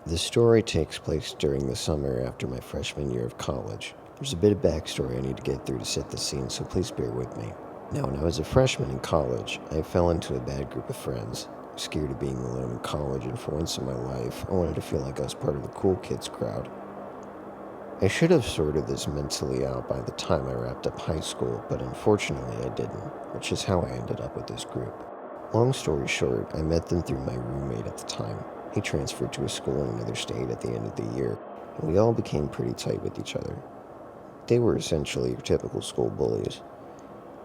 The story takes place during the summer after my freshman year of college. There's a bit of backstory I need to get through to set the scene, so please bear with me. Now, when I was a freshman in college, I fell into a bad group of friends. Scared of being alone in college, and for once in my life, I wanted to feel like I was part of the cool kids crowd. I should have sorted this mentally out by the time I wrapped up high school, but unfortunately I didn't, which is how I ended up with this group. Long story short, I met them through my roommate at the time. He transferred to a school in another state at the end of the year, and we all became pretty tight with each other. They were essentially your typical school bullies.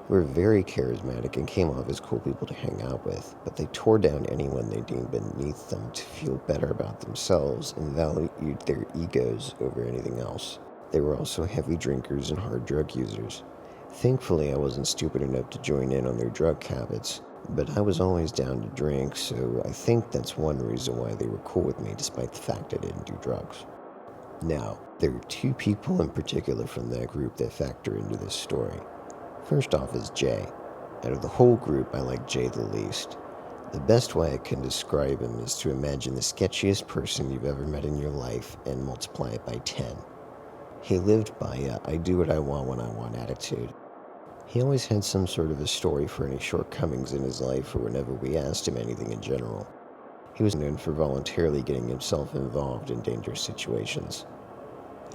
They were very charismatic and came off as cool people to hang out with, but they tore down anyone they deemed beneath them to feel better about themselves and valued their egos over anything else. They were also heavy drinkers and hard drug users. Thankfully, I wasn't stupid enough to join in on their drug habits, but I was always down to drink, so I think that's one reason why they were cool with me despite the fact I didn't do drugs. Now, there are two people in particular from that group that factor into this story. First off is Jay. Out of the whole group, I like Jay the least. The best way I can describe him is to imagine the sketchiest person you've ever met in your life and multiply it by 10. He lived by a I do what I want when I want attitude. He always had some sort of a story for any shortcomings in his life or whenever we asked him anything in general. He was known for voluntarily getting himself involved in dangerous situations.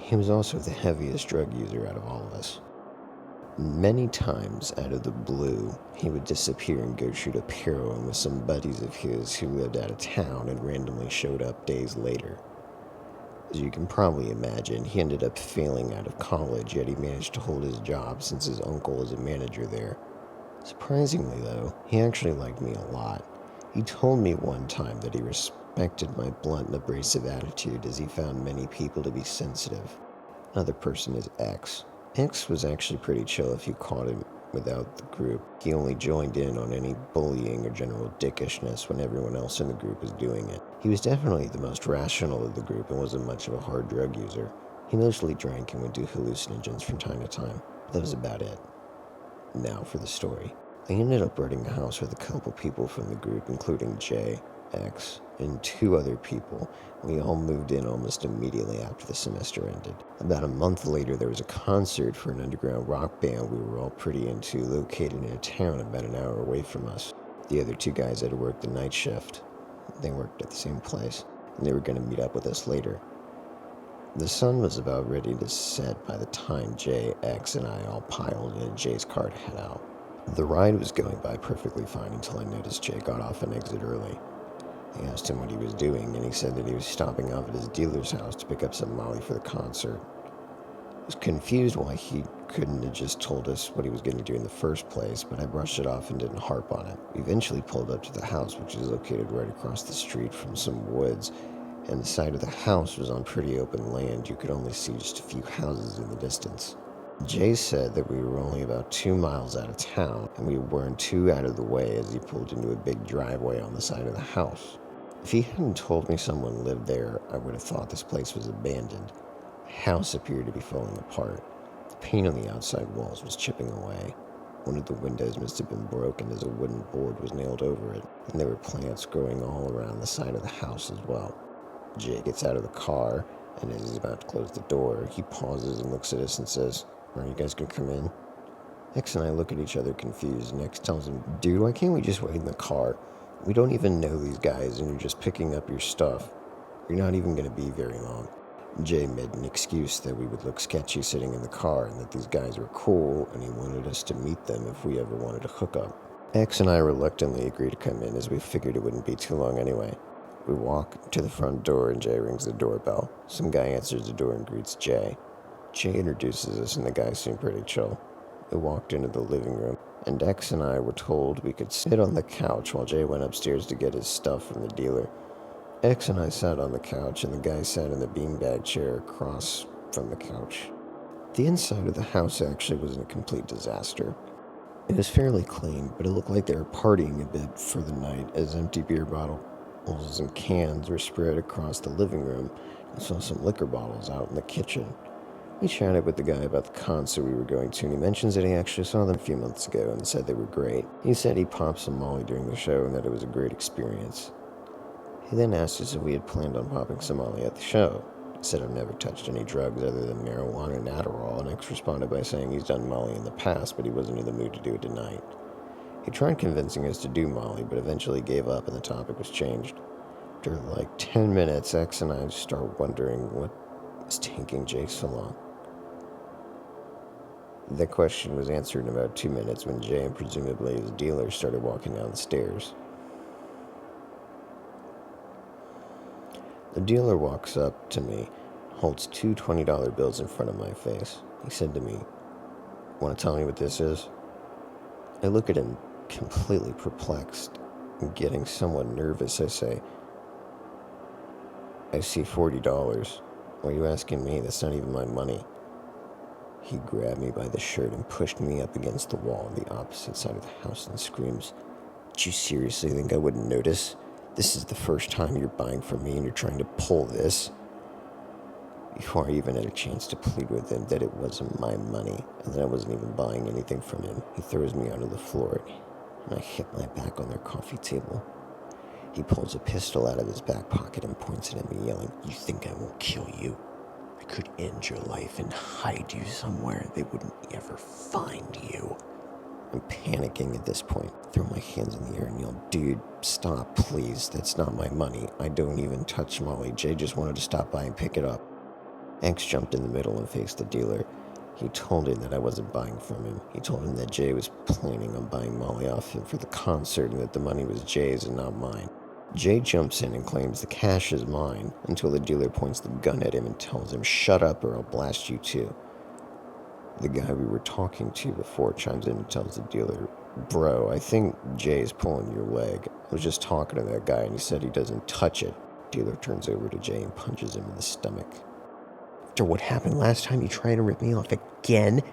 He was also the heaviest drug user out of all of us. Many times, out of the blue, he would disappear and go shoot up heroin with some buddies of his who lived out of town and randomly showed up days later. As you can probably imagine, he ended up failing out of college, yet he managed to hold his job since his uncle was a manager there. Surprisingly, though, he actually liked me a lot. He told me one time that he respected my blunt and abrasive attitude as he found many people to be sensitive. Another person is X. X was actually pretty chill if you caught him without the group. He only joined in on any bullying or general dickishness when everyone else in the group was doing it. He was definitely the most rational of the group and wasn't much of a hard drug user. He mostly drank and would do hallucinogens from time to time. That was about it. Now for the story. I ended up renting a house with a couple people from the group, including Jay, X, and two other people. We all moved in almost immediately after the semester ended. About a month later, there was a concert for an underground rock band we were all pretty into, located in a town about an hour away from us. The other two guys had to work the night shift. They worked at the same place, and they were going to meet up with us later. The sun was about ready to set by the time Jay, X, and I all piled into Jay's car to head out. The ride was going by perfectly fine until I noticed Jay got off and exited early. I asked him what he was doing, and he said that he was stopping off at his dealer's house to pick up some Molly for the concert. I was confused why he couldn't have just told us what he was going to do in the first place, but I brushed it off and didn't harp on it. We eventually pulled up to the house, which is located right across the street from some woods, and the side of the house was on pretty open land. You could only see just a few houses in the distance. Jay said that we were only about 2 miles out of town, and we weren't too out of the way as he pulled into a big driveway on the side of the house. If he hadn't told me someone lived there, I would have thought this place was abandoned. The house appeared to be falling apart. The paint on the outside walls was chipping away. One of the windows must have been broken as a wooden board was nailed over it, and there were plants growing all around the side of the house as well. Jay gets out of the car, and as he's about to close the door, he pauses and looks at us and says, "Are you guys gonna come in?" X and I look at each other confused, and X tells him, "Dude, why can't we just wait in the car? We don't even know these guys, and you're just picking up your stuff. You're not even going to be very long." Jay made an excuse that we would look sketchy sitting in the car and that these guys were cool, and he wanted us to meet them if we ever wanted to hook up. X and I reluctantly agreed to come in as we figured it wouldn't be too long anyway. We walk to the front door and Jay rings the doorbell. Some guy answers the door and greets Jay. Jay introduces us and the guy seemed pretty chill. We walked into the living room, and X and I were told we could sit on the couch while Jay went upstairs to get his stuff from the dealer. X and I sat on the couch, and the guy sat in the beanbag chair across from the couch. The inside of the house actually was a complete disaster. It was fairly clean, but it looked like they were partying a bit for the night as empty beer bottles and cans were spread across the living room. I saw some liquor bottles out in the kitchen. We chatted with the guy about the concert we were going to, and he mentions that he actually saw them a few months ago and said they were great. He said he popped some Molly during the show and that it was a great experience. He then asked us if we had planned on popping some Molly at the show. I said I've never touched any drugs other than marijuana and Adderall, and X responded by saying he's done Molly in the past, but he wasn't in the mood to do it tonight. He tried convincing us to do Molly, but eventually gave up and the topic was changed. After like 10 minutes, X and I start wondering what is taking Jay so long. That question was answered in about 2 minutes when Jay and presumably his dealer started walking down the stairs. The dealer walks up to me, holds two $20 bills in front of my face. He said to me, "Want to tell me what this is?" I look at him, completely perplexed and getting somewhat nervous. I say, "I see $40. Why are you asking me? That's not even my money." He grabbed me by the shirt and pushed me up against the wall on the opposite side of the house and screams, "Do you seriously think I wouldn't notice? This is the first time you're buying from me and you're trying to pull this?" Before I even had a chance to plead with him that it wasn't my money and that I wasn't even buying anything from him, he throws me onto the floor and I hit my back on their coffee table. He pulls a pistol out of his back pocket and points it at me, yelling, "You think I won't kill you? I could end your life and hide you somewhere. They wouldn't ever find you." I'm panicking at this point. I throw my hands in the air and yell, "Dude, stop, please. That's not my money. I don't even touch Molly. Jay just wanted to stop by and pick it up." X jumped in the middle and faced the dealer. He told him that I wasn't buying from him. He told him that Jay was planning on buying Molly off him for the concert and that the money was Jay's and not mine. Jay jumps in and claims the cash is mine until the dealer points the gun at him and tells him, "Shut up or I'll blast you too." The guy we were talking to before chimes in and tells the dealer, "Bro, I think Jay's pulling your leg. I was just talking to that guy and he said he doesn't touch it." Dealer turns over to Jay and punches him in the stomach. "After what happened last time, you trying to rip me off again?"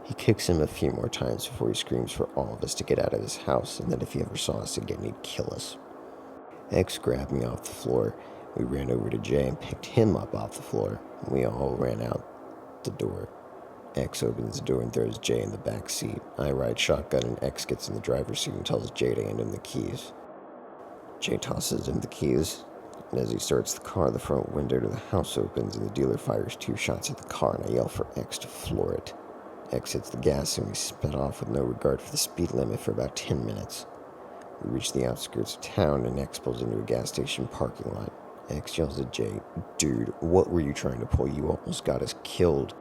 He kicks him a few more times before he screams for all of us to get out of his house and that if he ever saw us again, he'd kill us. X grabbed me off the floor. We ran over to Jay and picked him up off the floor. We all ran out the door. X opens the door and throws Jay in the back seat. I ride shotgun and X gets in the driver's seat and tells Jay to hand him the keys. Jay tosses him the keys, and as he starts the car, the front window to the house opens and the dealer fires 2 shots at the car, and I yell for X to floor it. X hits the gas and we sped off with no regard for the speed limit for about 10 minutes. We reach the outskirts of town and X pulls into a gas station parking lot. X yells at Jay, "Dude, what were you trying to pull? You almost got us killed."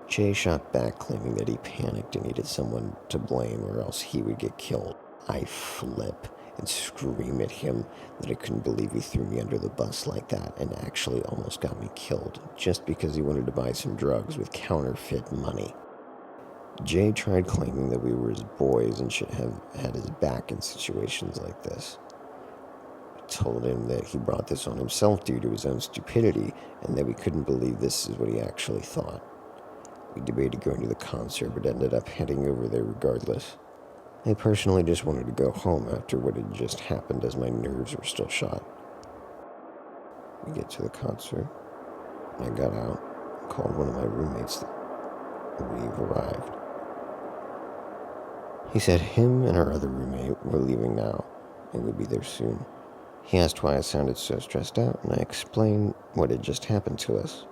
Jay shot back, claiming that he panicked and needed someone to blame or else he would get killed. I flip and scream at him that I couldn't believe he threw me under the bus like that and actually almost got me killed just because he wanted to buy some drugs with counterfeit money. Jay tried claiming that we were his boys and should have had his back in situations like this. I told him that he brought this on himself due to his own stupidity and that we couldn't believe this is what he actually thought. We debated going to the concert but ended up heading over there regardless. I personally just wanted to go home after what had just happened as my nerves were still shot. We get to the concert. I got out and called one of my roommates that we've arrived. He said him and our other roommate were leaving now and would be there soon. He asked why I sounded so stressed out and I explained what had just happened to us.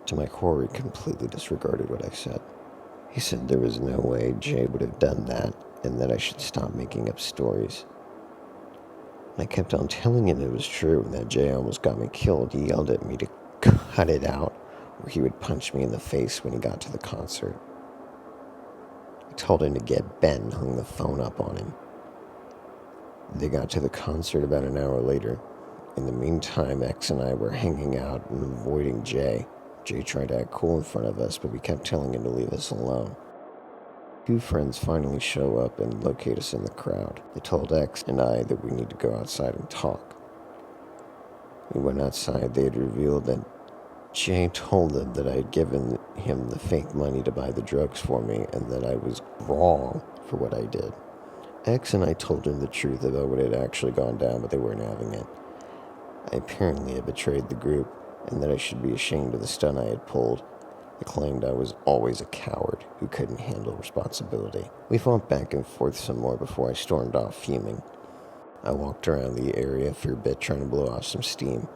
To my core, he completely disregarded what I said. He said there was no way Jay would have done that and that I should stop making up stories. I kept on telling him it was true and that Jay almost got me killed. He yelled at me to cut it out or he would punch me in the face when he got to the concert. I told him to get Ben and hung the phone up on him. They got to the concert about an hour later. In the meantime, X and I were hanging out and avoiding Jay. Jay tried to act cool in front of us, but we kept telling him to leave us alone. 2 friends finally show up and locate us in the crowd. They told X and I that we need to go outside and talk. We went outside. They had revealed that Jay told them that I had given him the fake money to buy the drugs for me and that I was wrong for what I did. X and I told him the truth about what had actually gone down, but they weren't having it. I apparently had betrayed the group and that I should be ashamed of the stunt I had pulled. I claimed I was always a coward who couldn't handle responsibility. We fought back and forth some more before I stormed off fuming. I walked around the area for a bit trying to blow off some steam.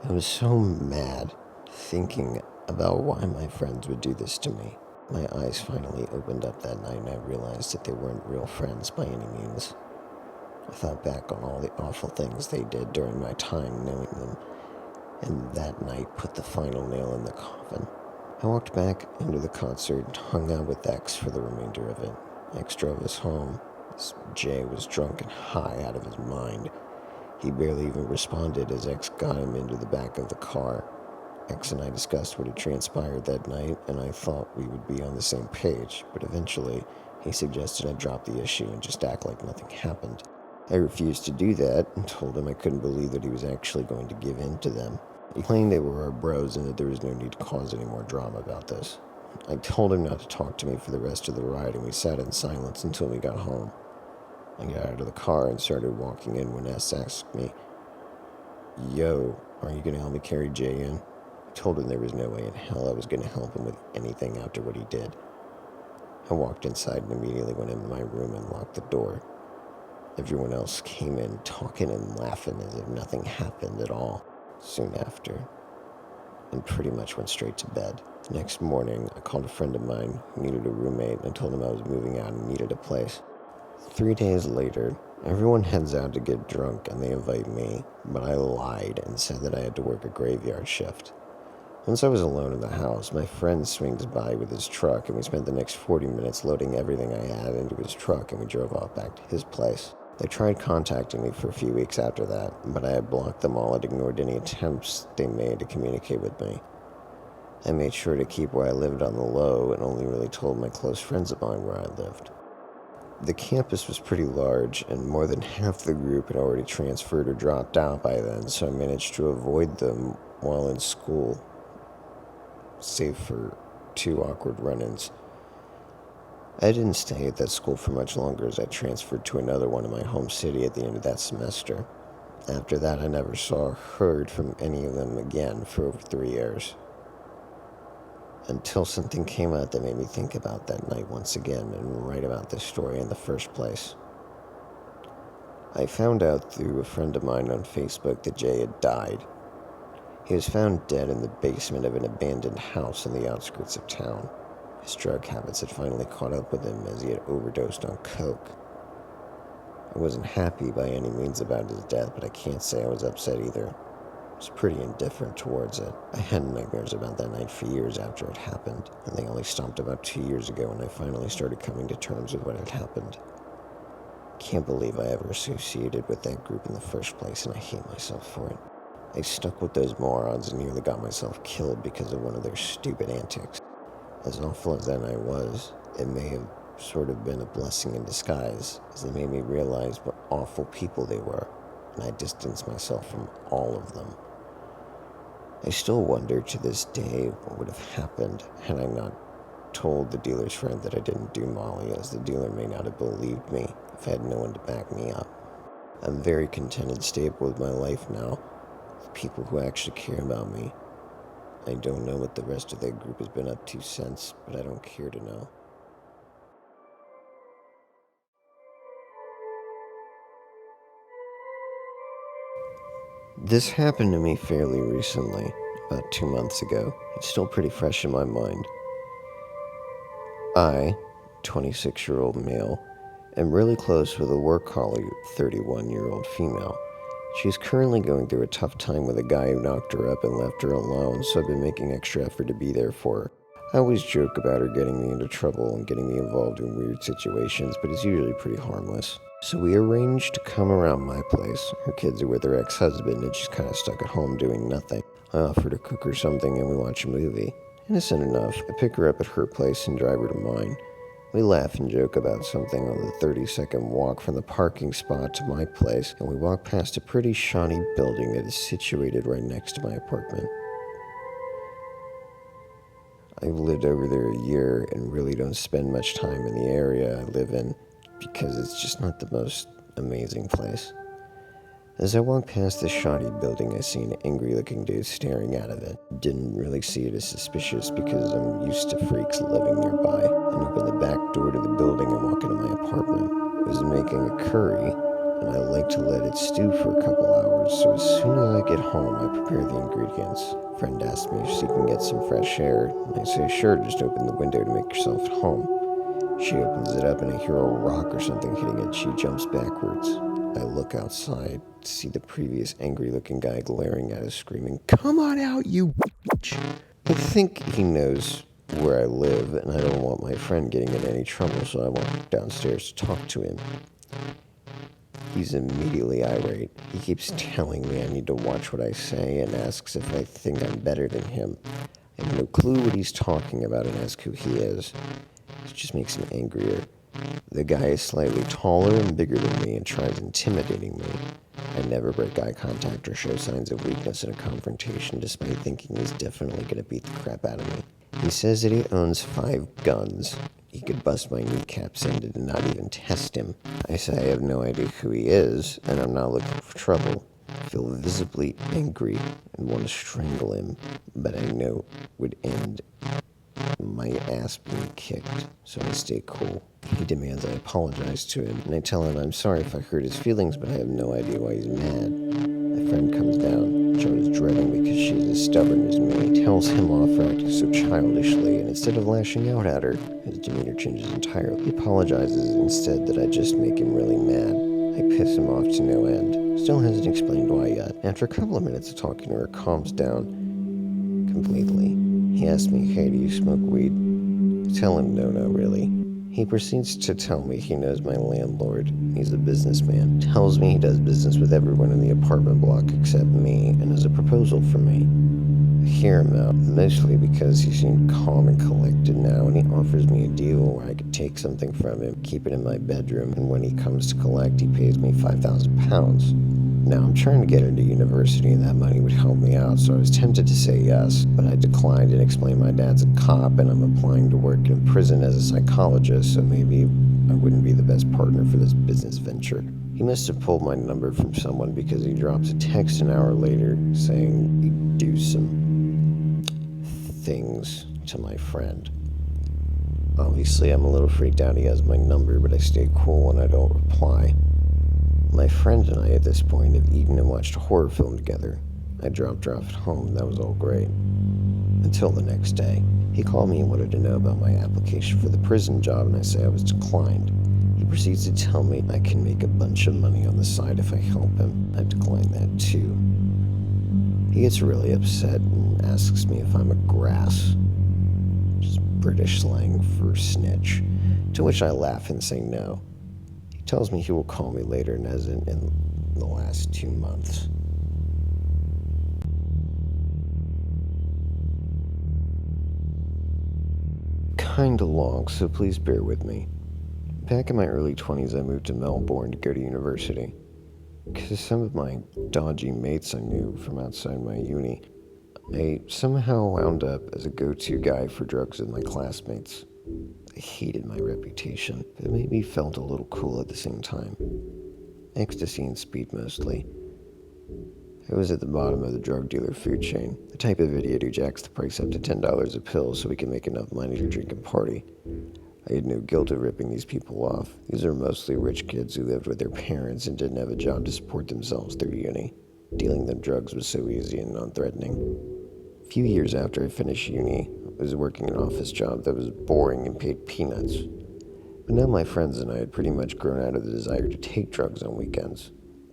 I was so mad thinking about why my friends would do this to me. My eyes finally opened up that night and I realized that they weren't real friends by any means. I thought back on all the awful things they did during my time knowing them, and that night put the final nail in the coffin. I walked back into the concert and hung out with X for the remainder of it. X drove us home. Jay was drunk and high out of his mind. He barely even responded as X got him into the back of the car. X and I discussed what had transpired that night, and I thought we would be on the same page, but eventually he suggested I drop the issue and just act like nothing happened. I refused to do that and told him I couldn't believe that he was actually going to give in to them. He claimed they were our bros and that there was no need to cause any more drama about this. I told him not to talk to me for the rest of the ride, and we sat in silence until we got home. I got out of the car and started walking in when S asked me, "Yo, are you going to help me carry Jay in?" I told him there was no way in hell I was going to help him with anything after what he did. I walked inside and immediately went into my room and locked the door. Everyone else came in talking and laughing as if nothing happened at all soon after, and pretty much went straight to bed. The next morning, I called a friend of mine who needed a roommate and told him I was moving out and needed a place. 3 days later, everyone heads out to get drunk and they invite me, but I lied and said that I had to work a graveyard shift. Once I was alone in the house, my friend swings by with his truck and we spent the next 40 minutes loading everything I had into his truck and we drove off back to his place. They tried contacting me for a few weeks after that, but I had blocked them all and ignored any attempts they made to communicate with me. I made sure to keep where I lived on the low and only really told my close friends of mine where I lived. The campus was pretty large, and more than half the group had already transferred or dropped out by then, so I managed to avoid them while in school, save for 2 awkward run-ins. I didn't stay at that school for much longer as I transferred to another one in my home city at the end of that semester. After that, I never saw or heard from any of them again for over 3 years. Until something came out that made me think about that night once again and write about this story in the first place. I found out through a friend of mine on Facebook that Jay had died. He was found dead in the basement of an abandoned house on the outskirts of town. His drug habits had finally caught up with him as he had overdosed on coke. I wasn't happy by any means about his death, but I can't say I was upset either. I was pretty indifferent towards it. I had nightmares about that night for years after it happened, and they only stopped about 2 years ago when I finally started coming to terms with what had happened. Can't believe I ever associated with that group in the first place, and I hate myself for it. I stuck with those morons and nearly got myself killed because of one of their stupid antics. As awful as that night was, it may have sort of been a blessing in disguise, as it made me realize what awful people they were, and I distanced myself from all of them. I still wonder to this day what would have happened had I not told the dealer's friend that I didn't do Molly, as the dealer may not have believed me if I had no one to back me up. I'm very content and stable with my life now, with people who actually care about me. I don't know what the rest of that group has been up to since, but I don't care to know. This happened to me fairly recently, about 2 months ago. It's still pretty fresh in my mind. I, 26-year-old male, am really close with a work colleague, 31-year-old female. She's currently going through a tough time with a guy who knocked her up and left her alone, so I've been making extra effort to be there for her. I always joke about her getting me into trouble and getting me involved in weird situations, but it's usually pretty harmless. So we arranged to come around my place. Her kids are with her ex-husband and she's kind of stuck at home doing nothing. I offer to cook her something and we watch a movie. Innocent enough, I pick her up at her place and drive her to mine. We laugh and joke about something on the 30-second walk from the parking spot to my place, and we walk past a pretty shoddy building that is situated right next to my apartment. I've lived over there a year and really don't spend much time in the area I live in because it's just not the most amazing place. As I walk past the shoddy building, I see an angry-looking dude staring out of it. Didn't really see it as suspicious because I'm used to freaks living nearby, and open the back door to the building and walk into my apartment. I was making a curry and I like to let it stew for a couple hours, so as soon as I get home, I prepare the ingredients. Friend asks me if she can get some fresh air, and I say, sure, just open the window to make yourself at home. She opens it up and I hear a rock or something hitting it. She jumps backwards. I look outside, see the previous angry-looking guy glaring at us, screaming, "Come on out, you bitch!" I think he knows where I live, and I don't want my friend getting in any trouble, so I walk downstairs to talk to him. He's immediately irate. He keeps telling me I need to watch what I say and asks if I think I'm better than him. I have no clue what he's talking about and ask who he is. It just makes him angrier. The guy is slightly taller and bigger than me and tries intimidating me. I never break eye contact or show signs of weakness in a confrontation, despite thinking he's definitely going to beat the crap out of me. He says that he owns 5 guns. He could bust my kneecaps in and not even test him. I say I have no idea who he is, and I'm not looking for trouble. I feel visibly angry and want to strangle him, but I know it would end my ass being kicked, so I stay cool. He demands I apologize to him, and I tell him I'm sorry if I hurt his feelings, but I have no idea why he's mad. My friend comes down. Joe is dreading because she's as stubborn as me. He tells him off for acting so childishly, and instead of lashing out at her, his demeanor changes entirely. He apologizes instead that I just make him really mad. I piss him off to no end. Still hasn't explained why yet. After a couple of minutes of talking to her, calms down completely. He asks me, hey, do you smoke weed? I tell him no, really. He proceeds to tell me he knows my landlord. He's a businessman. Tells me he does business with everyone in the apartment block except me and has a proposal for me. I hear him out, mostly because he seemed calm and collected now, and he offers me a deal where I could take something from him, keep it in my bedroom, and when he comes to collect, he pays me £5,000. Now, I'm trying to get into university and that money would help me out, so I was tempted to say yes, but I declined and explained my dad's a cop and I'm applying to work in prison as a psychologist, so maybe I wouldn't be the best partner for this business venture. He must have pulled my number from someone because he drops a text an hour later saying he'd do some things to my friend. Obviously, I'm a little freaked out he has my number, but I stay cool and I don't reply. My friend and I at this point have eaten and watched a horror film together. I dropped her off at home, and that was all great. Until the next day. He called me and wanted to know about my application for the prison job, and I say I was declined. He proceeds to tell me I can make a bunch of money on the side if I help him. I declined that too. He gets really upset and asks me if I'm a grass, which is British slang for snitch, to which I laugh and say no. He tells me he will call me later and hasn't in the last 2 months. Kinda long, so please bear with me. Back in my early 20s, I moved to Melbourne to go to university. Because some of my dodgy mates I knew from outside my uni, I somehow wound up as a go-to guy for drugs with my classmates. I hated my reputation, but it made me felt a little cool at the same time. Ecstasy and speed mostly. I was at the bottom of the drug dealer food chain, the type of idiot who jacks the price up to $10 a pill so we can make enough money to drink and party. I had no guilt of ripping these people off. These are mostly rich kids who lived with their parents and didn't have a job to support themselves through uni. Dealing them drugs was so easy and non-threatening. A few years after I finished uni, I was working an office job that was boring and paid peanuts. But now my friends and I had pretty much grown out of the desire to take drugs on weekends.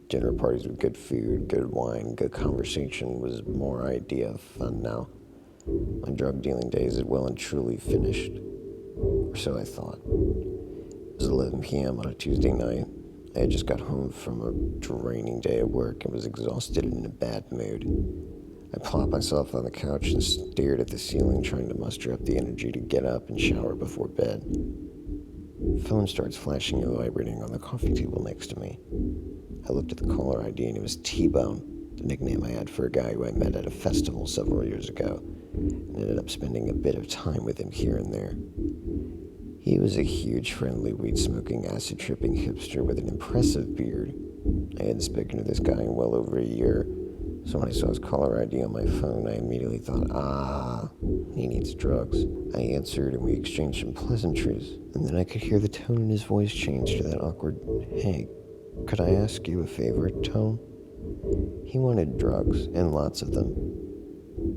Dinner parties with good food, good wine, good conversation was more idea of fun now. My drug dealing days had well and truly finished. Or so I thought. It was 11 p.m. on a Tuesday night. I had just got home from a draining day at work and was exhausted and in a bad mood. I plopped myself on the couch and stared at the ceiling, trying to muster up the energy to get up and shower before bed. The phone starts flashing and vibrating on the coffee table next to me. I looked at the caller ID and it was T-Bone, the nickname I had for a guy who I met at a festival several years ago, and ended up spending a bit of time with him here and there. He was a huge, friendly, weed-smoking, acid-tripping hipster with an impressive beard. I hadn't spoken to this guy in well over a year, so when I saw his caller ID on my phone, I immediately thought, he needs drugs. I answered and we exchanged some pleasantries, and then I could hear the tone in his voice change to that awkward, hey, "Could I ask you a favor, Tone?" He wanted drugs, and lots of them.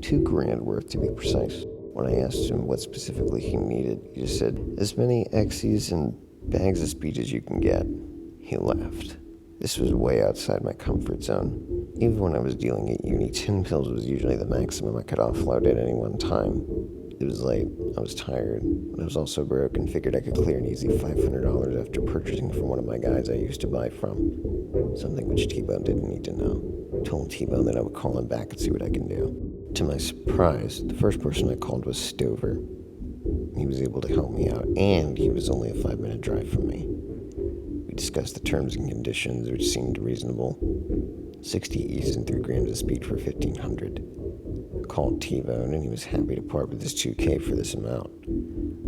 2 grand worth, to be precise. When I asked him what specifically he needed, he just said, "As many X's and bags of speed as you can get." He laughed. This was way outside my comfort zone. Even when I was dealing at uni, 10 pills was usually the maximum I could offload at any one time. It was late, I was tired, but I was also broke and figured I could clear an easy $500 after purchasing from one of my guys I used to buy from. Something which T-Bone didn't need to know. I told T-Bone that I would call him back and see what I can do. To my surprise, the first person I called was Stover. He was able to help me out, and he was only a 5-minute drive from me. We discussed the terms and conditions, which seemed reasonable. 60 E's and 3 grams of speed for $1,500. I called T-Bone, and he was happy to part with his $2K for this amount.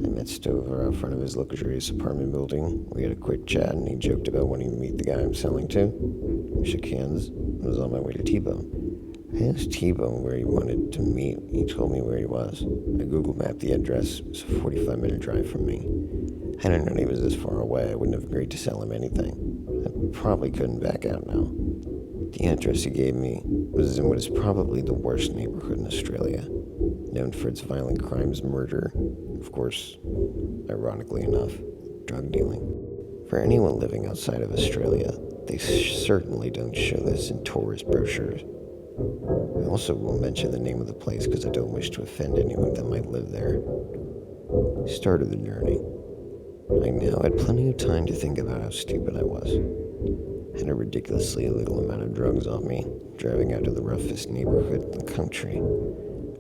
I met Stover out front of his luxurious apartment building. We had a quick chat, and he joked about wanting to meet the guy I'm selling to. We shook hands and was on my way to T-Bone. I asked T-Bone where he wanted to meet. He told me where he was. I Google mapped the address. It was a 45-minute drive from me. Had I known he was this far away, I wouldn't have agreed to sell him anything. I probably couldn't back out now. The address he gave me was in what is probably the worst neighborhood in Australia, known for its violent crimes, murder, of course, ironically enough, drug dealing. For anyone living outside of Australia, they certainly don't show this in tourist brochures. I also won't mention the name of the place because I don't wish to offend anyone that might live there. I started the journey. I now had plenty of time to think about how stupid I was. I had a ridiculously little amount of drugs on me, driving out to the roughest neighborhood in the country.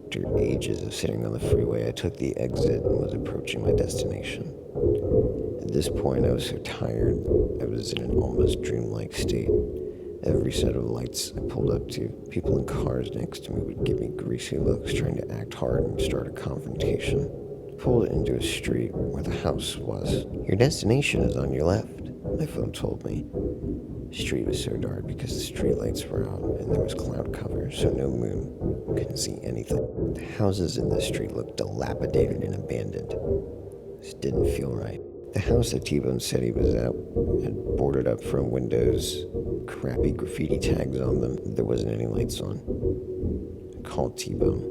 After ages of sitting on the freeway, I took the exit and was approaching my destination. At this point, I was so tired, I was in an almost dreamlike state. Every set of lights I pulled up to, people in cars next to me would give me greasy looks trying to act hard and start a confrontation. I pulled into a street where the house was. "Your destination is on your left," my phone told me. The street was so dark because the streetlights were out and there was cloud cover, so no moon. Couldn't see anything. The houses in this street looked dilapidated and abandoned. This didn't feel right. The house that T-Bone said he was at had boarded up front windows, crappy graffiti tags on them. There wasn't any lights on. I called T-Bone.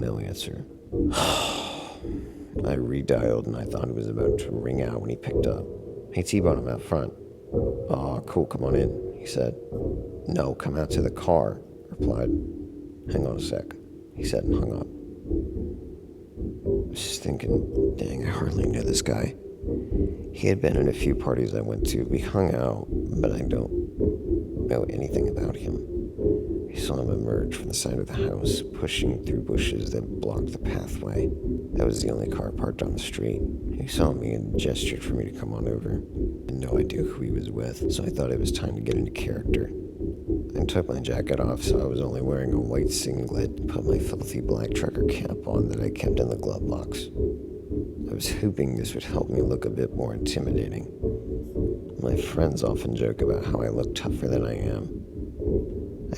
No answer. I redialed and I thought it was about to ring out when he picked up. "Hey T-Bone, I'm out front." "Aw, cool, come on in," he said. "No, come out to the car," I replied. "Hang on a sec," he said and hung up. I was just thinking, dang, I hardly knew this guy. He had been in a few parties I went to. We hung out, but I don't know anything about him. I saw him emerge from the side of the house, pushing through bushes that blocked the pathway. That was the only car parked on the street. He saw me and gestured for me to come on over. I had no idea who he was with, so I thought it was time to get into character. I took my jacket off so I was only wearing a white singlet and put my filthy black trucker cap on that I kept in the glove box. I was hoping this would help me look a bit more intimidating. My friends often joke about how I look tougher than I am.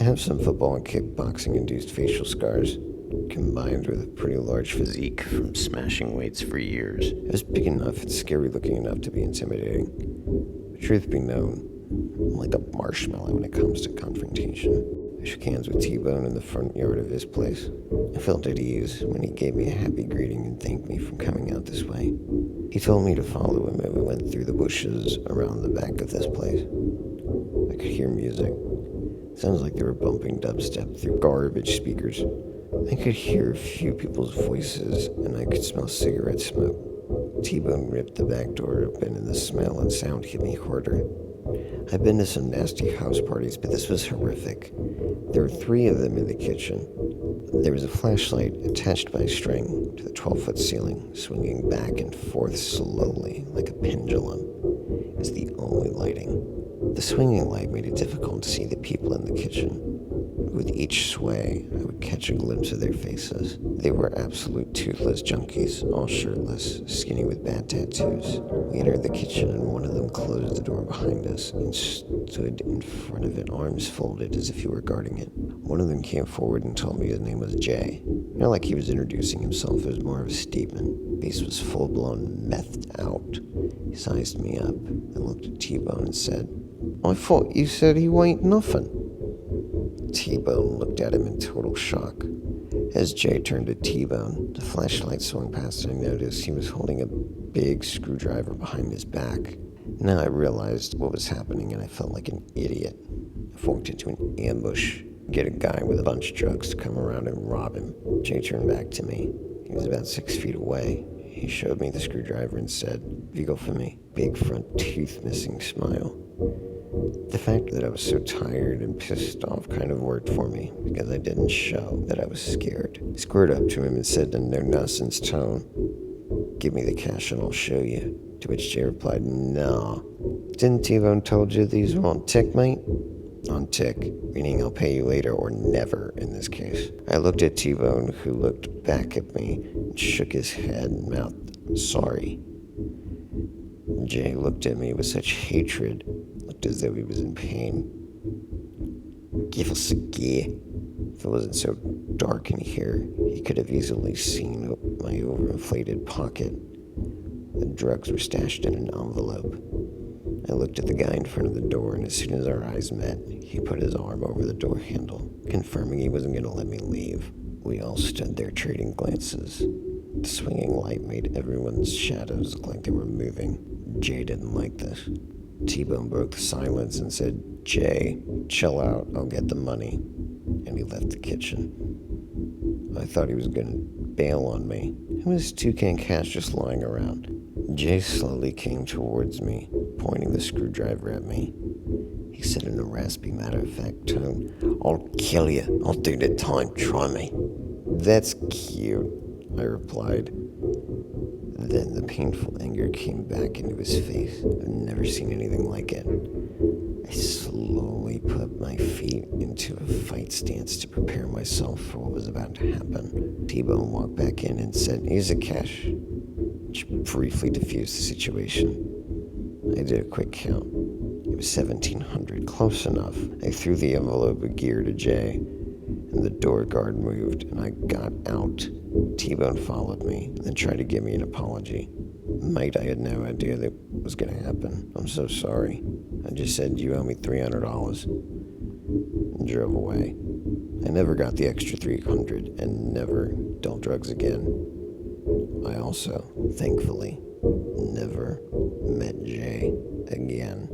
I have some football and kickboxing-induced facial scars, combined with a pretty large physique from smashing weights for years. It was big enough and scary-looking enough to be intimidating. The truth be known, I'm like a marshmallow when it comes to confrontation. I shook hands with T-Bone in the front yard of his place. I felt at ease when he gave me a happy greeting and thanked me for coming out this way. He told me to follow him and we went through the bushes around the back of this place. I could hear music. It sounds like they were bumping dubstep through garbage speakers. I could hear a few people's voices and I could smell cigarette smoke. T-Bone ripped the back door open and the smell and sound hit me harder. I've been to some nasty house parties, but this was horrific. There were 3 of them in the kitchen. There was a flashlight attached by a string to the 12-foot ceiling, swinging back and forth slowly like a pendulum. It was the only lighting. The swinging light made it difficult to see the people in the kitchen. With each sway, I would catch a glimpse of their faces. They were absolute toothless junkies, all shirtless, skinny with bad tattoos. We entered the kitchen and one of them closed the door behind us and stood in front of it, arms folded as if he were guarding it. One of them came forward and told me his name was Jay. Not like he was introducing himself, it was more of a statement. Face was full-blown methed out. He sized me up and looked at T-Bone and said, I thought you said he ain't nothing. T-Bone looked at him in total shock. As Jay turned to T-Bone, the flashlight swung past and I noticed he was holding a big screwdriver behind his back. Now I realized what was happening and I felt like an idiot. I walked into an ambush, get a guy with a bunch of drugs to come around and rob him. Jay turned back to me. He was about 6 feet away. He showed me the screwdriver and said, "Vehicle for me." Big front tooth missing smile. The fact that I was so tired and pissed off kind of worked for me because I didn't show that I was scared. I squared up to him and said in no nonsense tone, "Give me the cash and I'll show you." To which Jay replied, "Nah. Didn't T-Bone told you these were on tick, mate?" On tick, meaning I'll pay you later or never in this case. I looked at T-Bone, who looked back at me and shook his head and mouthed, "Sorry." Jay looked at me with such hatred, looked as though he was in pain. "Give us a gear." If it wasn't so dark in here, he could have easily seen my overinflated pocket. The drugs were stashed in an envelope. I looked at the guy in front of the door, and as soon as our eyes met, he put his arm over the door handle, confirming he wasn't going to let me leave. We all stood there trading glances. The swinging light made everyone's shadows look like they were moving. Jay didn't like this. T-Bone broke the silence and said, "Jay, chill out, I'll get the money." And he left the kitchen. I thought he was going to bail on me. It was $2K in cash just lying around. Jay slowly came towards me, pointing the screwdriver at me. He said in a raspy, matter-of-fact tone, "I'll kill you. I'll do the time. Try me." "That's cute," I replied. Then the painful anger came back into his face. I've never seen anything like it. I slowly put my feet into a fight stance to prepare myself for what was about to happen. T-Bone walked back in and said, "Here's the cash," which briefly diffused the situation. I did a quick count. It was $1,700, close enough. I threw the envelope of gear to Jay, and the door guard moved, and I got out. T-Bone followed me, and then tried to give me an apology. Mate, I had no idea that was going to happen. "I'm so sorry. I just said you owe me $300, and drove away. I never got the extra $300, and never dealt drugs again. I also, thankfully, never met Jay again.